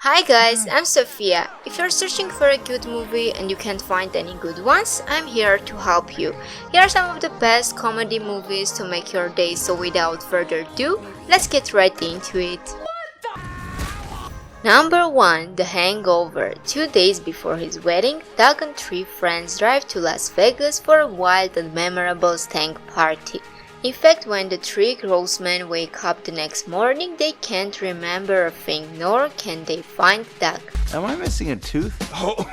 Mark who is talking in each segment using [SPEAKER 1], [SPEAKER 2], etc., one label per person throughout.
[SPEAKER 1] Hi guys, I'm Sophia. If you're searching for a good movie and you can't find any good ones, I'm here to help you. Here are some of the best comedy movies to make your day, so without further ado, let's get right into it. Number 1. The Hangover. 2 days before his wedding, Doug and 3 friends drive to Las Vegas for a wild and memorable stank party. In fact, when the 3 gross men wake up the next morning, they can't remember a thing, nor can they find Doug.
[SPEAKER 2] Am I missing a tooth?
[SPEAKER 3] Oh.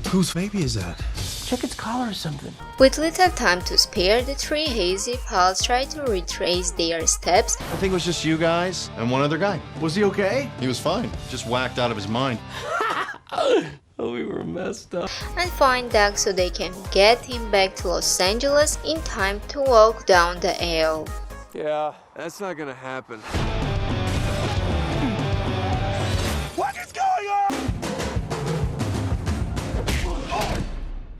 [SPEAKER 3] Whose baby is that?
[SPEAKER 2] Check its collar or something.
[SPEAKER 1] With little time to spare, the 3 hazy pals try to retrace their steps.
[SPEAKER 4] I think it was just you guys and one other guy.
[SPEAKER 3] Was he okay?
[SPEAKER 4] He was fine, just whacked out of his mind.
[SPEAKER 2] Oh, we were messed up.
[SPEAKER 1] And find Doug so they can get him back to Los Angeles in time to walk down the aisle.
[SPEAKER 5] Yeah, that's not gonna happen.
[SPEAKER 3] What is going on?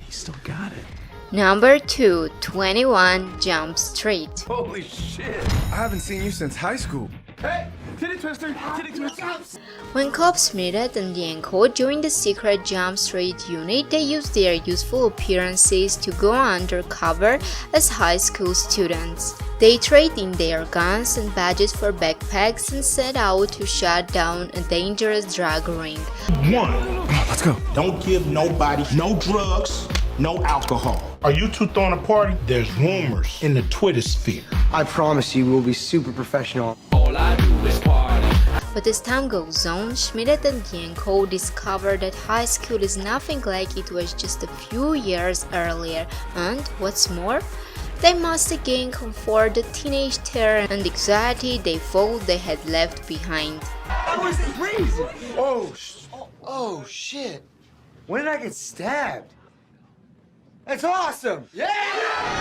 [SPEAKER 3] He still got it.
[SPEAKER 1] Number 2. 21 Jump Street.
[SPEAKER 5] Holy shit!
[SPEAKER 3] I haven't seen you since high school. Hey! Titty twister! Titty twister!
[SPEAKER 1] When cops Meredith and Yanko join the secret Jump Street unit, they use their youthful appearances to go undercover as high school students. They trade in their guns and badges for backpacks and set out to shut down a dangerous drug ring.
[SPEAKER 3] Let's go.
[SPEAKER 6] Don't give nobody no drugs, no alcohol. Are you two throwing a party? There's rumors in the Twitter sphere.
[SPEAKER 7] I promise you we'll be super professional.
[SPEAKER 1] But as time goes on, Schmidt and Yanko discover that high school is nothing like it was just a few years earlier, and what's more, they must again comfort the teenage terror and anxiety they thought they had left behind.
[SPEAKER 7] That was crazy!
[SPEAKER 3] Oh, shit. When did I get stabbed? That's awesome! Yeah!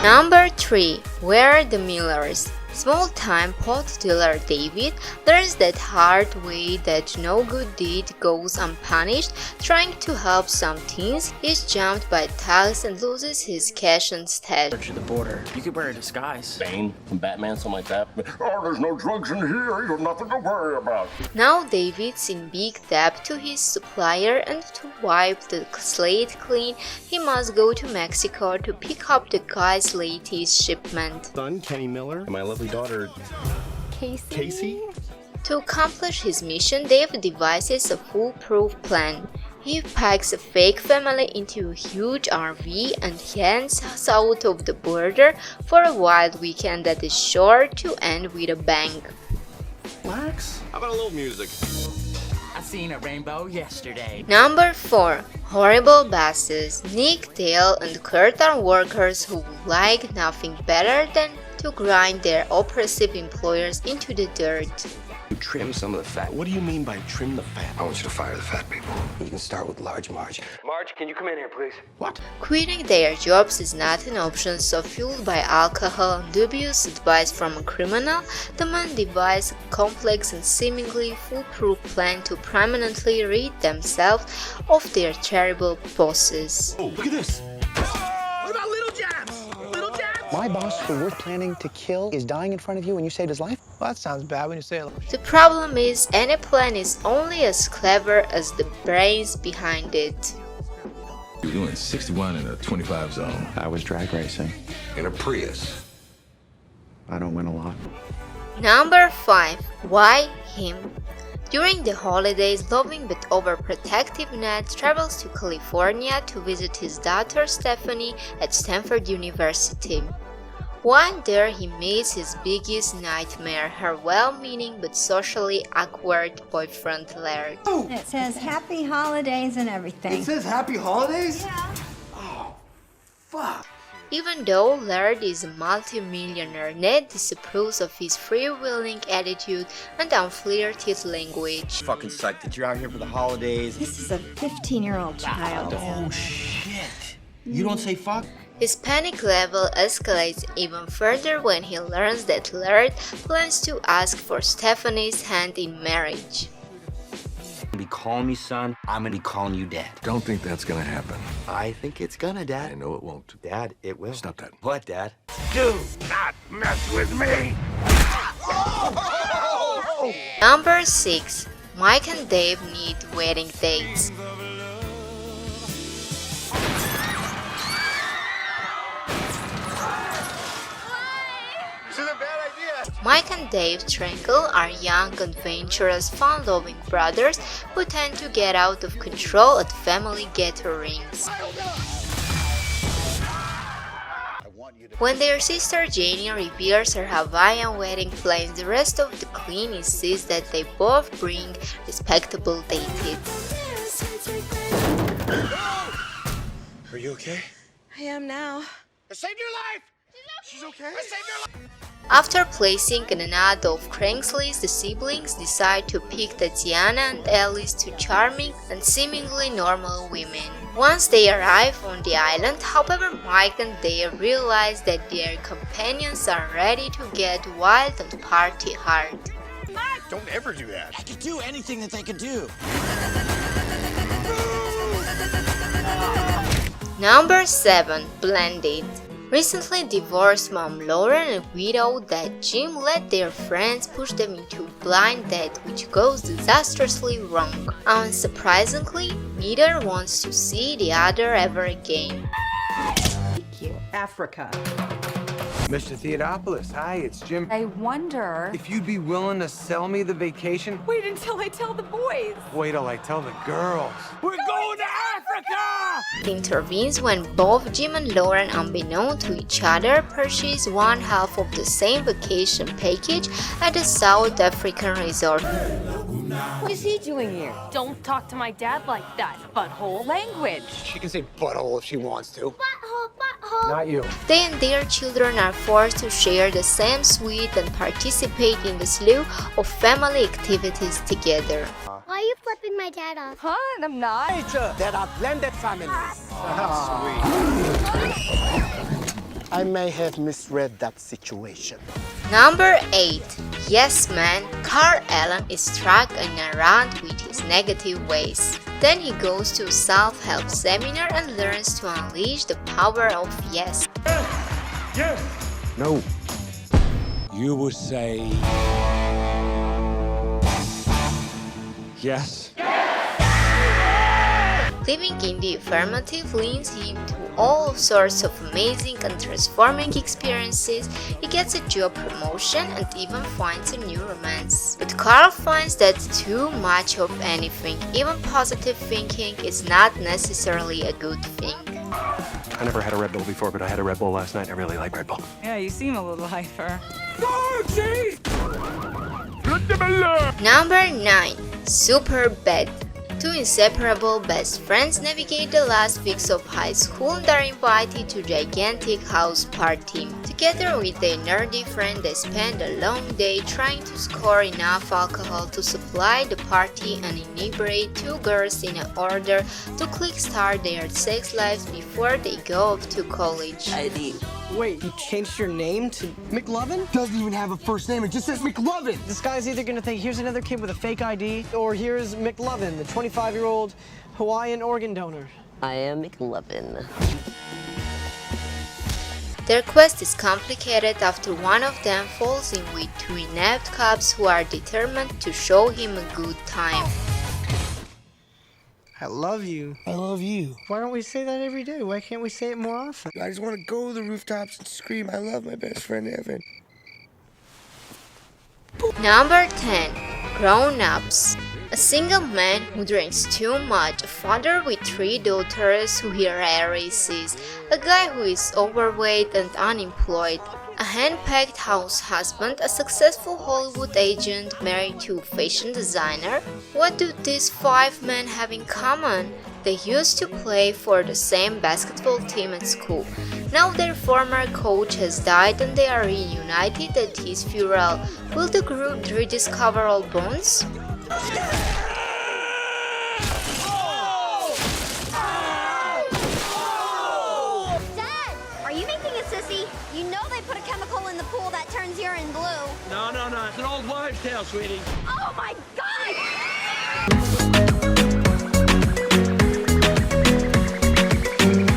[SPEAKER 1] Number 3. Where are the Millers? Small-time pot dealer David learns that hard way that no good deed goes unpunished. Trying to help some teens, he's jumped by thugs and loses his cash and stash.
[SPEAKER 2] Search the border. You could wear a disguise.
[SPEAKER 8] Bane from Batman, something like that. Oh, there's no drugs in here. You got nothing to worry about.
[SPEAKER 1] Now David's in big debt to his supplier, and to wipe the slate clean, he must go to Mexico to pick up the guy's latest shipment.
[SPEAKER 4] Son, Kenny Miller, and my lovely daughter, Casey?
[SPEAKER 1] To accomplish his mission, Dave devises a foolproof plan. He packs a fake family into a huge RV and heads south of the border for a wild weekend that is sure to end with a bang.
[SPEAKER 4] Max? How about a little music?
[SPEAKER 2] I seen a rainbow yesterday.
[SPEAKER 1] Number 4. Horrible bosses. Nick, Dale, and Kurt are workers who would like nothing better than to grind their oppressive employers into the dirt.
[SPEAKER 7] Trim some of the fat.
[SPEAKER 4] What do you mean by trim the fat?
[SPEAKER 7] I want you to fire the fat people. You can start with large Marge.
[SPEAKER 5] Marge, can you come in here, please?
[SPEAKER 4] What?
[SPEAKER 1] Quitting their jobs is not an option, so fueled by alcohol and dubious advice from a criminal, the men devise a complex and seemingly foolproof plan to permanently rid themselves of their terrible bosses.
[SPEAKER 4] Oh, look at this!
[SPEAKER 3] What about Little Jabs? Little Jabs?
[SPEAKER 9] My boss who worth planning to kill is dying in front of you and you saved his life? Well, that sounds bad when you say it.
[SPEAKER 1] The problem is, any plan is only as clever as the brains behind it.
[SPEAKER 10] You're doing 61 in a 25 zone.
[SPEAKER 9] I was drag racing.
[SPEAKER 6] In a Prius.
[SPEAKER 9] I don't win a lot.
[SPEAKER 1] Number 5. Why him? During the holidays, loving but overprotective Ned travels to California to visit his daughter Stephanie at Stanford University. While there, he meets his biggest nightmare, her well-meaning but socially awkward boyfriend Laird.
[SPEAKER 11] It says happy holidays and everything.
[SPEAKER 3] It says happy holidays?
[SPEAKER 11] Yeah.
[SPEAKER 3] Oh, fuck.
[SPEAKER 1] Even though Laird is a multi-millionaire, Ned disapproves of his freewheeling attitude and unflirted language.
[SPEAKER 2] Fucking psyched that you're out here for the holidays.
[SPEAKER 11] This is a 15-year-old child.
[SPEAKER 2] Oh, shit. You don't say fuck?
[SPEAKER 1] His panic level escalates even further when he learns that Laird plans to ask for Stephanie's hand in marriage.
[SPEAKER 2] Be calling me son, I'm gonna be calling you dad.
[SPEAKER 10] Don't think that's gonna happen.
[SPEAKER 2] I think it's gonna,
[SPEAKER 10] I
[SPEAKER 2] Dad.
[SPEAKER 10] know it won't.
[SPEAKER 2] Dad, it will.
[SPEAKER 10] Stop that.
[SPEAKER 2] What, Dad?
[SPEAKER 6] Do not mess with me.
[SPEAKER 3] No!
[SPEAKER 1] Number 6. Mike and Dave need wedding dates.
[SPEAKER 3] This is a bad idea.
[SPEAKER 1] Mike and Dave Trinkle are young, adventurous, fun-loving brothers who tend to get out of control at family gatherings. When their sister Janie reveals her Hawaiian wedding plans, the rest of the clan insists that they both bring respectable dates.
[SPEAKER 3] Are you okay?
[SPEAKER 12] I am now.
[SPEAKER 3] I saved your life! She's okay? I saved your life!
[SPEAKER 1] After placing an ad of Craigslist, the siblings decide to pick Tatiana and Alice, two charming and seemingly normal women. Once they arrive on the island, however, Mike and Dave realize that their companions are ready to get wild and party hard.
[SPEAKER 3] Don't ever do that.
[SPEAKER 9] I could do anything that they could do.
[SPEAKER 1] Number 7. Blended. Recently divorced mom Lauren and widowed dad Jim let their friends push them into a blind date, which goes disastrously wrong. Unsurprisingly, neither wants to see the other ever again.
[SPEAKER 12] Thank you. Africa.
[SPEAKER 5] Mr. Theodopoulos, hi, it's Jim.
[SPEAKER 12] I wonder.
[SPEAKER 5] If you'd be willing to sell me the vacation,
[SPEAKER 12] Wait until I tell the boys.
[SPEAKER 5] wait till I tell the girls. We're going to Africa!
[SPEAKER 1] Intervenes when both Jim and Lauren, unbeknown to each other, purchase one half of the same vacation package at a South African resort.
[SPEAKER 12] What is he doing here? Don't talk to my dad like that. Butthole language.
[SPEAKER 3] She can say butthole if she wants to.
[SPEAKER 12] Butthole, butthole.
[SPEAKER 5] Not you.
[SPEAKER 1] They and their children are forced to share the same suite and participate in the slew of family activities together.
[SPEAKER 13] Why are you flipping my dad off?
[SPEAKER 12] Huh? I'm not.
[SPEAKER 9] That are blended families. I may have misread that situation.
[SPEAKER 1] Number 8. Yes man, Carl Allen is struck in a rant with his negative ways. Then he goes to a self-help seminar and learns to unleash the power of yes.
[SPEAKER 3] Yes!
[SPEAKER 8] No.
[SPEAKER 10] You would say yes.
[SPEAKER 1] Living in the affirmative leads him to all sorts of amazing and transforming experiences. He gets a job promotion and even finds a new romance. But Carl finds that too much of anything, even positive thinking, is not necessarily a good thing.
[SPEAKER 5] I never had a Red Bull before, but I had a Red Bull last night. I really like Red Bull.
[SPEAKER 12] Yeah, you seem a little hyper.
[SPEAKER 1] Number 9. Super Bad. Two inseparable best friends navigate the last weeks of high school and are invited to a gigantic house party. Together with their nerdy friend, they spend a long day trying to score enough alcohol to supply the party and inebriate two girls in order to kickstart their sex lives before they go off to college.
[SPEAKER 9] Wait, you changed your name to McLovin?
[SPEAKER 7] Doesn't even have a first name, it just says McLovin.
[SPEAKER 9] This guy's either gonna think here's another kid with a fake ID, or here's McLovin, the 25-year-old Hawaiian organ donor.
[SPEAKER 12] I am McLovin.
[SPEAKER 1] Their quest is complicated after one of them falls in with two inept cops who are determined to show him a good time.
[SPEAKER 9] I love you.
[SPEAKER 7] I love you.
[SPEAKER 9] Why don't we say that every day? Why can't we say it more often?
[SPEAKER 7] I just want to go to the rooftops and scream, I love my best friend Evan.
[SPEAKER 1] Number 10. Grown-ups. A single man who drinks too much, a father with 3 daughters who he rarely sees, a guy who is overweight and unemployed, a hand-packed house husband, a successful Hollywood agent married to a fashion designer. What do these 5 men have in common? They used to play for the same basketball team at school. Now their former coach has died and they are reunited at his funeral. Will the group rediscover old bonds?
[SPEAKER 13] Dad, are you making a sissy? You know they put a chemical in the pool that turns urine blue.
[SPEAKER 8] No, it's an old wives' tale, sweetie.
[SPEAKER 13] Oh my God!